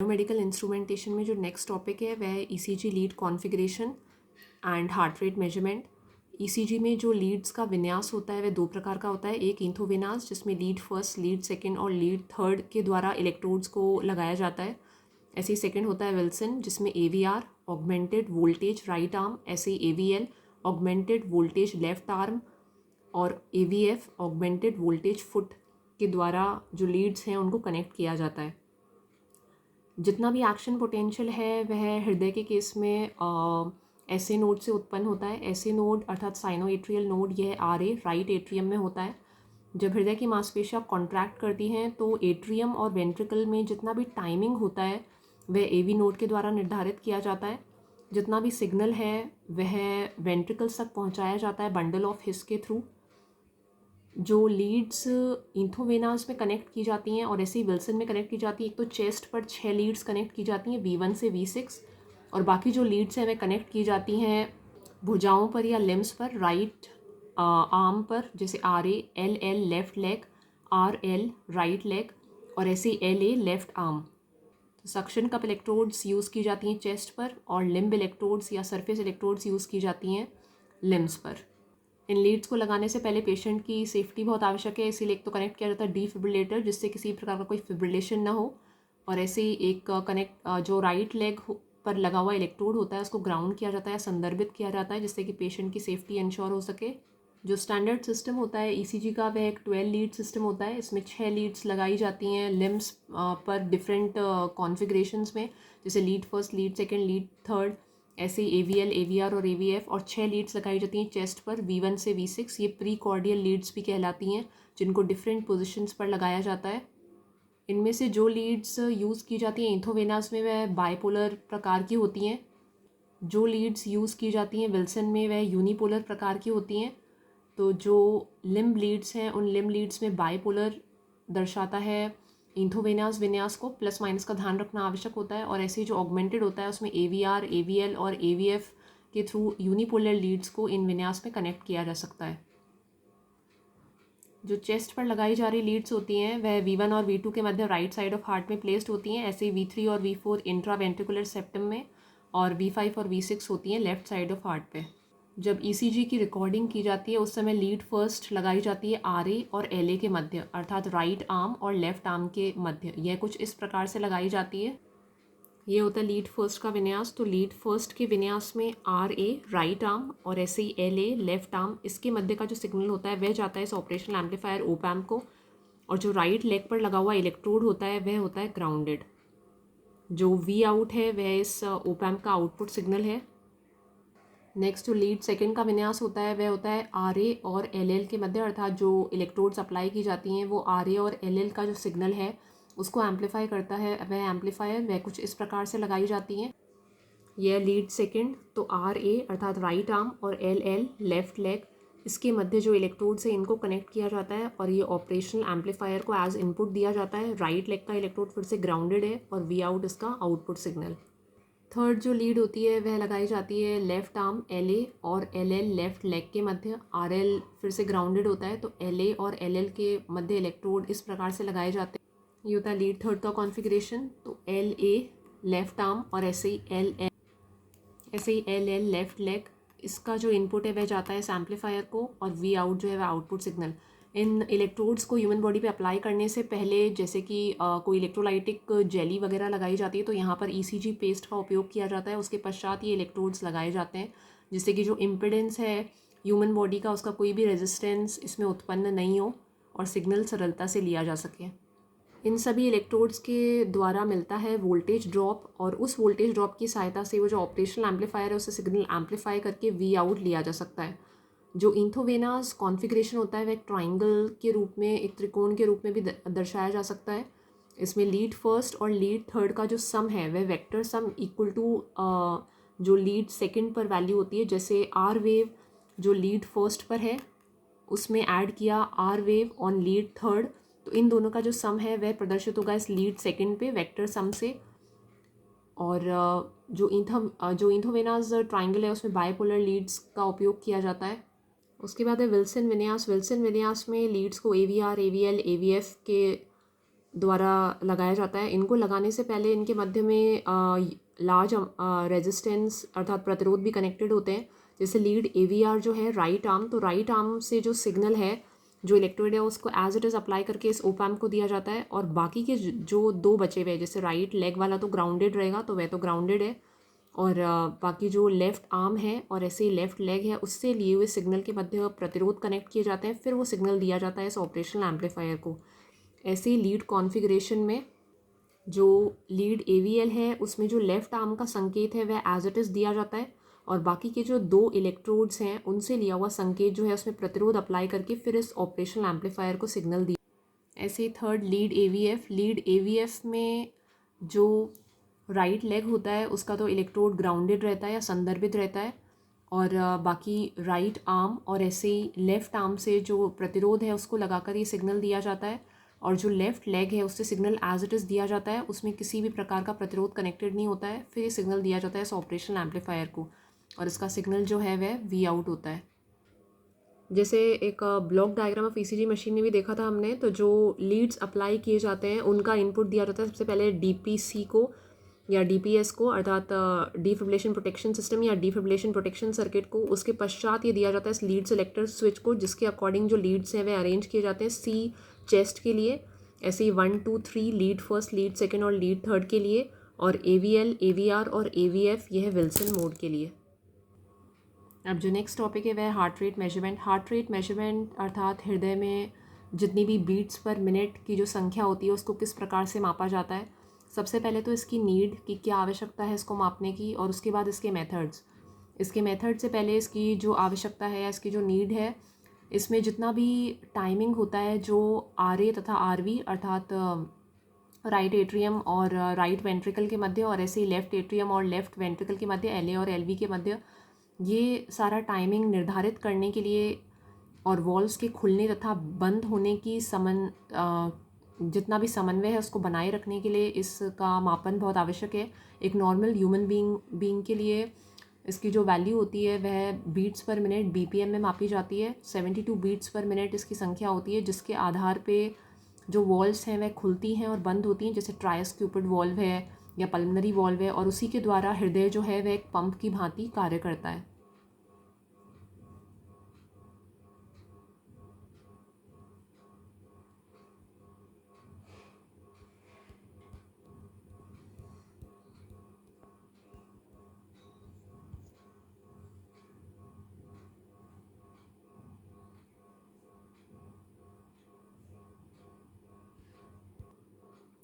Biomedical instrumentation में जो next topic है वह है ECG lead configuration and heart rate measurement. ECG में जो लीड्स का विन्यास होता है वह दो प्रकार का होता है। एक इंथोविनास जिसमें लीड फर्स्ट, लीड सेकंड और लीड थर्ड के द्वारा इलेक्ट्रोड्स को लगाया जाता है। ऐसे ही सेकंड होता है विल्सन जिसमें AVR augmented voltage right arm, ऐसे ही AVL augmented voltage left arm और एवीएफ ऑगमेंटेड वोल्टेज फुट के द्वारा जो लीड्स हैं उनको कनेक्ट किया जाता है। जितना भी एक्शन पोटेंशियल है वह हृदय के केस में ऐसे नोड से उत्पन्न होता है। ऐसे नोड अर्थात साइनोएट्रियल नोड यह आरए राइट एट्रियम में होता है। जब हृदय की मांसपेशियां कॉन्ट्रैक्ट करती हैं तो एट्रियम और वेंट्रिकल में जितना भी टाइमिंग होता है वह एवी नोड के द्वारा निर्धारित किया जाता है। जितना भी सिग्नल है वह वेंट्रिकल्स तक पहुंचाया जाता है बंडल ऑफ हिस के थ्रू। जो लीड्स इंथोवेनास में कनेक्ट की जाती हैं और ऐसे ही विल्सन में कनेक्ट की जाती है, एक तो चेस्ट पर 6 लीड्स कनेक्ट की जाती हैं V1 से V6 और बाकी जो लीड्स हैं वे कनेक्ट की जाती हैं भुजाओं पर या लिम्स पर, राइट आर्म पर, जैसे RA, LL left leg, RL right leg और ऐसे ही LA लेफ्ट आर्म। तो सक्शन कप इलेक्ट्रोड्स यूज़ की जाती हैं चेस्ट पर और लिम्ब इलेक्ट्रोड्स या सरफेस इलेक्ट्रोड्स यूज़ की जाती हैं लिम्स पर। इन लीड्स को लगाने से पहले पेशेंट की सेफ्टी बहुत आवश्यक है, इसीलिए एक तो कनेक्ट किया जाता है डीफिब्रिलेटर जिससे किसी प्रकार का कोई फिब्रिलेशन ना हो, और ऐसे ही एक कनेक्ट जो राइट लेग पर लगा हुआ इलेक्ट्रोड होता है उसको ग्राउंड किया जाता है, संदर्भित किया जाता है जिससे कि पेशेंट की सेफ्टी इंश्योर हो सके। जो स्टैंडर्ड सिस्टम होता है ईसीजी का वह एक 12 लीड सिस्टम होता है। इसमें 6 लीड्स लगाई जाती हैं लिम्स पर डिफरेंट कॉन्फ़िगरेशंस में, जैसे lead first, lead second, lead third, ऐसे ही एवीएल, एवीआर और एवीएफ, और 6 लीड्स लगाई जाती हैं चेस्ट पर V1 से V6। ये प्री कॉर्डियल लीड्स भी कहलाती हैं जिनको डिफरेंट पोजीशंस पर लगाया जाता है। इनमें से जो लीड्स यूज़ की जाती हैं इंथोवेनास में वह बाइपोलर प्रकार की होती हैं। जो लीड्स यूज़ की जाती हैं विल्सन में वह यूनिपोलर प्रकार की होती हैं। तो जो लिम्ब लीड्स हैं उन लिम्ब लीड्स में बाइपोलर दर्शाता है इंथोवेनास विन्यास को, प्लस माइनस का ध्यान रखना आवश्यक होता है। और ऐसे जो ऑगमेंटेड होता है उसमें एवीआर, एवीएल और एवीएफ के थ्रू यूनिपोलर लीड्स को इन विन्यास में कनेक्ट किया जा सकता है। जो चेस्ट पर लगाई जा रही लीड्स होती हैं वह V1 और V2 के मध्य राइट साइड ऑफ हार्ट में प्लेस्ड होती हैं। ऐसे ही V3 और V4 इंट्रावेंट्रिकुलर सेप्टम में और V5 और V6 होती हैं लेफ्ट साइड ऑफ हार्ट पे। जब ईसीजी की रिकॉर्डिंग की जाती है उस समय लीड फर्स्ट लगाई जाती है RA और LA के मध्य, अर्थात राइट आर्म और लेफ्ट आर्म के मध्य। यह कुछ इस प्रकार से लगाई जाती है। ये होता है लीड फर्स्ट का विन्यास। तो लीड फर्स्ट के विन्यास में RA राइट आर्म और ऐसे ही LA लेफ्ट आर्म, इसके मध्य का जो सिग्नल होता है वह जाता है इस ऑपरेशनल एम्पलीफायर ओपैम्प को, और जो राइट लेग पर लगा हुआ इलेक्ट्रोड होता है वह होता है ग्राउंडेड। जो V आउट है वह इस ओपैम्प का आउटपुट सिग्नल है। नेक्स्ट जो लीड सेकंड का विन्यास होता है वह होता है RA और LL के मध्य, अर्थात जो इलेक्ट्रोड्स अप्लाई की जाती हैं वो RA और LL का जो सिग्नल है उसको एम्पलीफाई करता है वह एम्पलीफायर। वह कुछ इस प्रकार से लगाई जाती हैं। यह लीड सेकंड, तो RA अर्थात राइट आर्म और LL लेफ्ट लेग, इसके मध्य जो इलेक्ट्रोड्स है इनको कनेक्ट किया जाता है और ये ऑपरेशनल एम्पलीफायर को एज इनपुट दिया जाता है। राइट लेग का इलेक्ट्रोड फिर से ग्राउंडेड है और V आउट इसका आउटपुट सिग्नल। थर्ड जो लीड होती है वह लगाई जाती है लेफ्ट आर्म LA और LL लेफ्ट लेग के मध्य। RL फिर से ग्राउंडेड होता है, तो LA और LL के मध्य इलेक्ट्रोड इस प्रकार से लगाए जाते हैं। ये होता है लीड थर्ड का कॉन्फ़िगरेशन। तो LA लेफ्ट आर्म और ऐसे ही LL लेफ्ट लेग, इसका जो इनपुट है वह जाता है इस एम्पलीफायर को, और V आउट जो है वह आउटपुट सिग्नल। इन इलेक्ट्रोड्स को ह्यूमन बॉडी पे अप्लाई करने से पहले जैसे कि कोई इलेक्ट्रोलाइटिक जेली वगैरह लगाई जाती है तो यहाँ पर ECG पेस्ट का उपयोग किया जाता है। उसके पश्चात ये इलेक्ट्रोड्स लगाए जाते हैं जिससे कि जो इम्पिडेंस है ह्यूमन बॉडी का उसका कोई भी रेजिस्टेंस इसमें उत्पन्न नहीं हो और सिग्नल सरलता से लिया जा सके। इन सभी इलेक्ट्रोड्स के द्वारा मिलता है वोल्टेज ड्रॉप, और उस वोल्टेज ड्रॉप की सहायता से वो जो ऑपरेशनल एम्पलीफायर है उसे सिग्नल एम्पलीफाई करके V आउट लिया जा सकता है। जो इंथोवेनास कॉन्फ़िगरेशन होता है वह एक ट्राइंगल के रूप में, एक त्रिकोण के रूप में भी दर्शाया जा सकता है। इसमें लीड फर्स्ट और लीड थर्ड का जो सम है वह वेक्टर सम इक्वल टू जो लीड सेकंड पर वैल्यू होती है, जैसे R वेव जो लीड फर्स्ट पर है उसमें ऐड किया R wave on lead third, तो इन दोनों का जो सम है वह प्रदर्शित होगा इस लीड सेकंड पे वेक्टर सम से। और जो इंथोवेनास ट्राइंगल है उसमें बाइपोलर लीड्स का उपयोग किया जाता है। उसके बाद है विल्सन विन्यास। विल्सन विन्यास में लीड्स को AVR, AVL, AVF के द्वारा लगाया जाता है। इनको लगाने से पहले इनके मध्य में लार्ज रेजिस्टेंस अर्थात प्रतिरोध भी कनेक्टेड होते हैं। जैसे लीड AVR जो है राइट आर्म, तो राइट आर्म से जो सिग्नल है, जो इलेक्ट्रोड है, उसको एज इट इज़ अप्लाई करके इस ओप एम्प को दिया जाता है। और बाकी के जो दो बचे हुए, जैसे राइट लेग वाला तो ग्राउंडेड रहेगा, तो वह तो ग्राउंडेड है, और बाकी जो लेफ़्ट आर्म है और ऐसे ही लेफ़्ट लेग है, उससे लिए हुए सिग्नल के मध्य प्रतिरोध कनेक्ट किए जाते हैं। फिर वो सिग्नल दिया जाता है इस ऑपरेशनल एम्पलीफायर को। ऐसे ही लीड कॉन्फ़िगरेशन में जो लीड AVL है, उसमें जो लेफ़्ट आर्म का संकेत है वह एज इट इज़ दिया जाता है, और बाकी के जो दो इलेक्ट्रोड्स हैं उनसे लिया हुआ संकेत जो है उसमें प्रतिरोध अप्लाई करके फिर इस ऑपरेशनल एम्पलीफायर को सिग्नल दिया। ऐसे ही थर्ड लीड AVF में जो राइट लेग होता है उसका तो इलेक्ट्रोड ग्राउंडेड रहता है या संदर्भित रहता है, और बाकी राइट आर्म और ऐसे ही लेफ़्ट आर्म से जो प्रतिरोध है उसको लगाकर ये सिग्नल दिया जाता है, और जो लेफ़्ट लेग है उससे सिग्नल एज इट इज़ दिया जाता है, उसमें किसी भी प्रकार का प्रतिरोध कनेक्टेड नहीं होता है। फिर ये सिग्नल दिया जाता है इस ऑपरेशनल एम्पलीफायर को, और इसका सिग्नल जो है वह V आउट होता है। जैसे एक block diagram of ECG machine में भी देखा था हमने, तो जो लीड्स अप्लाई किए जाते हैं उनका इनपुट दिया जाता है सबसे पहले DPC को या DPS को, अर्थात डिफिब्रिलेशन प्रोटेक्शन सिस्टम या डिफिब्रिलेशन प्रोटेक्शन सर्किट को। उसके पश्चात ये दिया जाता है इस लीड सेलेक्टर स्विच को, जिसके अकॉर्डिंग जो लीड्स हैं वे अरेंज किए जाते हैं C चेस्ट के लिए, ऐसे ही 1 2 3 लीड फर्स्ट, लीड सेकेंड और लीड थर्ड के लिए, और AVL AVR और AVF यह है विल्सन मोड के लिए। अब जो नेक्स्ट टॉपिक है वह heart rate measurement. Heart rate measurement अर्थात हृदय में जितनी भी बीट्स पर मिनट की जो संख्या होती है उसको किस प्रकार से मापा जाता है। सबसे पहले तो इसकी नीड की क्या आवश्यकता है इसको मापने की, और उसके बाद इसके मेथड्स। इसके मेथड से पहले इसकी जो आवश्यकता है या इसकी जो नीड है, इसमें जितना भी टाइमिंग होता है जो RA तथा RV अर्थात राइट एट्रियम और राइट वेंट्रिकल के मध्य, और ऐसे ही लेफ़्ट एट्रियम और लेफ़्ट वेंट्रिकल के मध्य, LA और LV के मध्य, ये सारा टाइमिंग निर्धारित करने के लिए और वॉल्व्स के खुलने तथा बंद होने की जितना भी समन्वय है उसको बनाए रखने के लिए इसका मापन बहुत आवश्यक है। एक नॉर्मल ह्यूमन बीइंग के लिए इसकी जो वैल्यू होती है वह बीट्स पर मिनट BPM में मापी जाती है। 72 बीट्स पर मिनट इसकी संख्या होती है, जिसके आधार पे जो वॉल्व्स हैं वह खुलती हैं और बंद होती हैं, जैसे ट्रायस्क्यूपिड वॉल्व है या पल्मनरी वॉल्व है, और उसी के द्वारा हृदय जो है वह एक पंप की भांति कार्य करता है।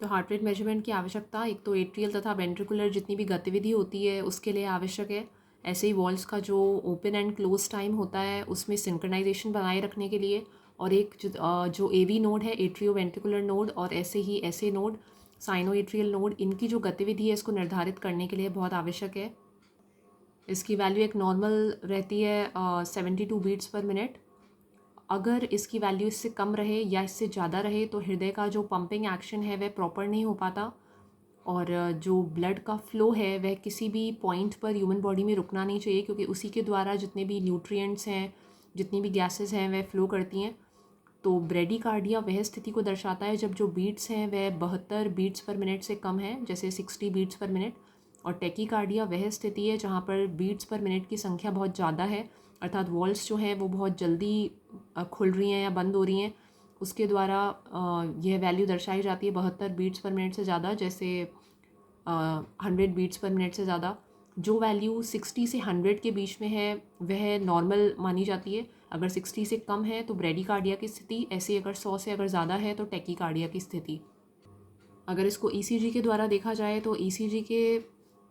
तो हार्ट रेट मेजरमेंट की आवश्यकता एक तो एट्रियल तथा वेंट्रिकुलर जितनी भी गतिविधि होती है उसके लिए आवश्यक है। ऐसे ही वॉल्व्स का जो ओपन एंड क्लोज टाइम होता है उसमें सिंक्रोनाइजेशन बनाए रखने के लिए, और एक जो AV नोड है एट्रियो वेंट्रिकुलर नोड, और ऐसे ही SA node cyano atrial node, इनकी जो गतिविधि है इसको निर्धारित करने के लिए बहुत आवश्यक है। इसकी वैल्यू एक नॉर्मल रहती है 72 बीट्स पर मिनट। अगर इसकी वैल्यू इससे कम रहे या इससे ज़्यादा रहे तो हृदय का जो पंपिंग एक्शन है वह प्रॉपर नहीं हो पाता, और जो ब्लड का फ़्लो है वह किसी भी पॉइंट पर ह्यूमन बॉडी में रुकना नहीं चाहिए, क्योंकि उसी के द्वारा जितने भी न्यूट्रिएंट्स हैं, जितनी भी गैसेस हैं वह फ़्लो करती हैं। तो ब्रेडिकार्डिया वह स्थिति को दर्शाता है जब जो बीट्स हैं वह 72 बीट्स पर मिनट से कम है, जैसे 60 बीट्स पर मिनट। और टेकीकार्डिया वह स्थिति है जहाँ पर बीट्स पर मिनट की संख्या बहुत ज़्यादा है, अर्थात वॉल्व्स जो हैं वो बहुत जल्दी खुल रही हैं या बंद हो रही हैं। उसके द्वारा यह वैल्यू दर्शाई जाती है 72 बीट्स पर मिनट से ज़्यादा, जैसे 100 बीट्स पर मिनट से ज़्यादा। जो वैल्यू 60 से 100 के बीच में है वह नॉर्मल मानी जाती है। अगर 60 से कम है तो ब्रेडिकार्डिया की स्थिति, ऐसे अगर 100 से अगर ज़्यादा है तो टेकीकार्डिया की स्थिति। अगर इसको ECG के द्वारा देखा जाए तो ECG के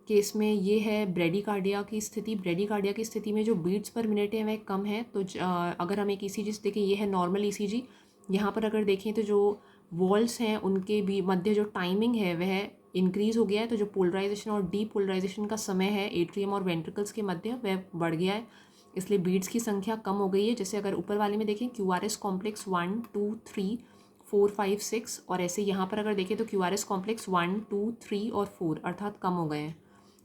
केस में ये है ब्रेडिकार्डिया की स्थिति। ब्रेडिकार्डिया की स्थिति में जो बीट्स पर मिनट है वह कम है। तो अगर हम एक ECG से देखें, ये है नॉर्मल ECG। यहाँ पर अगर देखें तो जो वॉल्व्स हैं उनके भी मध्य जो टाइमिंग है वह इंक्रीज़ हो गया है, तो जो पोलराइजेशन और डीपोलराइजेशन का समय है एट्रियम और वेंट्रिकल्स के मध्य वह बढ़ गया है, इसलिए बीट्स की संख्या कम हो गई है। जैसे अगर ऊपर वाले में देखें QRS कॉम्प्लेक्स 1 2 3 4 5 6, और ऐसे यहाँ पर अगर देखें तो QRS कॉम्प्लेक्स 1 2 3 और 4 अर्थात कम हो गए हैं।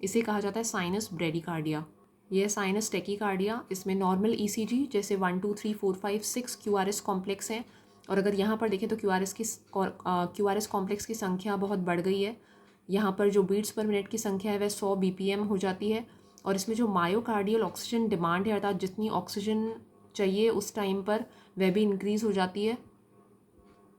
इसे कहा जाता है साइनस ब्रेडिकार्डिया। यह साइनस टेकीकार्डिया, इसमें नॉर्मल ECG जैसे 1 2 3 4 5 6 QRS कॉम्प्लेक्स हैं, और अगर यहाँ पर देखें तो क्यूआरएस कॉम्प्लेक्स की संख्या बहुत बढ़ गई है। यहाँ पर जो बीट्स पर मिनट की संख्या है वह 100 BPM हो जाती है। और इसमें जो मायोकार्डियल ऑक्सीजन डिमांड है, अर्थात जितनी ऑक्सीजन चाहिए उस टाइम पर, वह भी इंक्रीज़ हो जाती है।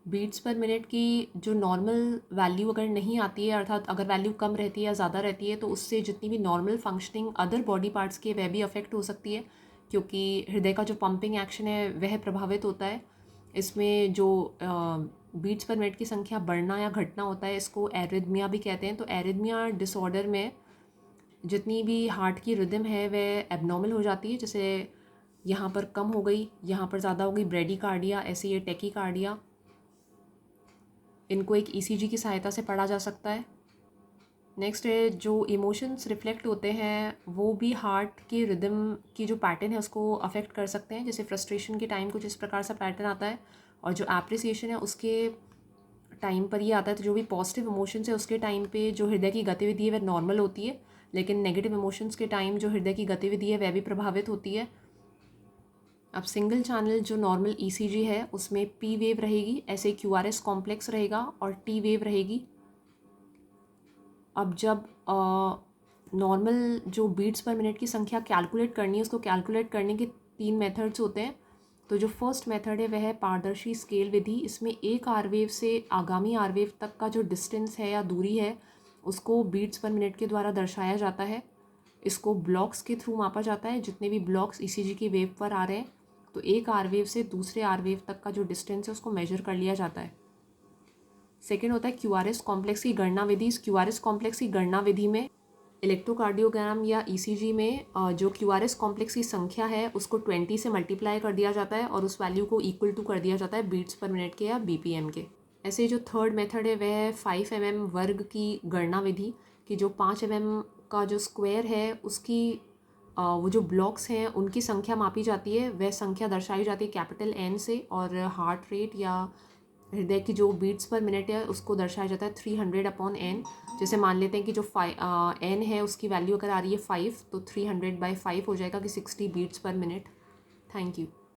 बीट्स पर मिनट की जो नॉर्मल वैल्यू अगर नहीं आती है, अर्थात अगर वैल्यू कम रहती है या ज़्यादा रहती है, तो उससे जितनी भी normal functioning other body parts की वह भी अफेक्ट हो सकती है, क्योंकि हृदय का जो पंपिंग एक्शन है वह प्रभावित होता है। इसमें जो बीट्स पर मिनट की संख्या बढ़ना या घटना होता है, इसको एरिथमिया भी कहते हैं। तो एरिथमिया डिसऑर्डर में जितनी भी हार्ट की रिदम है वह एबनॉर्मल हो जाती है, जैसे यहाँ पर कम हो गई, यहाँ पर ज़्यादा हो गई, ब्रेडीकार्डिया, ऐसे ये टेकीकार्डिया। इनको एक ईसीजी की सहायता से पढ़ा जा सकता है। नेक्स्ट है जो इमोशंस रिफ्लेक्ट होते हैं वो भी हार्ट की रिदम की जो पैटर्न है उसको अफेक्ट कर सकते हैं। जैसे फ्रस्ट्रेशन के टाइम कुछ इस प्रकार सा पैटर्न आता है, और जो एप्रिसिएशन है उसके टाइम पर ये आता है। तो जो भी पॉजिटिव इमोशंस है उसके टाइम पे जो हृदय की गतिविधि है वह नॉर्मल होती है, लेकिन नेगेटिव इमोशंस के टाइम जो हृदय की गतिविधि है वह भी प्रभावित होती है। अब सिंगल चैनल जो नॉर्मल ईसीजी है उसमें पी वेव रहेगी, ऐसे क्यूआरएस कॉम्प्लेक्स रहेगा और टी वेव रहेगी। अब जब नॉर्मल जो बीट्स पर मिनट की संख्या कैलकुलेट करनी है, उसको कैलकुलेट करने के 3 मेथड्स होते हैं। तो जो फर्स्ट मेथड है वह है पारदर्शी स्केल विधि। इसमें एक आर वेव से आगामी आर वेव तक का जो डिस्टेंस है या दूरी है उसको बीट्स पर मिनट के द्वारा दर्शाया जाता है। इसको ब्लॉक्स के थ्रू मापा जाता है, जितने भी ब्लॉक्स ईसीजी की वेव पर आ रहे हैं, तो एक आर वेव से दूसरे आर वेव तक का जो डिस्टेंस है उसको मेजर कर लिया जाता है। सेकेंड होता है क्यूआरएस कॉम्प्लेक्स की गणना विधि। इस क्यूआरएस कॉम्प्लेक्स की गणना विधि में इलेक्ट्रोकार्डियोग्राम या ईसीजी में जो क्यूआरएस कॉम्प्लेक्स की संख्या है उसको 20 से मल्टीप्लाई कर दिया जाता है और उस वैल्यू को इक्वल टू कर दिया जाता है बीट्स पर मिनट के या बीपीएम के। ऐसे जो थर्ड मेथड है वह है 5 mm वर्ग की गणना विधि, कि जो 5 mm का जो स्क्वायर है उसकी वो जो ब्लॉक्स हैं उनकी संख्या मापी जाती है, वह संख्या दर्शाई जाती है कैपिटल N से, और हार्ट रेट या हृदय की जो बीट्स पर मिनट है उसको दर्शाया जाता है 300/N। जैसे मान लेते हैं कि जो N है उसकी वैल्यू अगर आ रही है 5, तो 300/5 हो जाएगा कि 60 बीट्स पर मिनट। Thank you.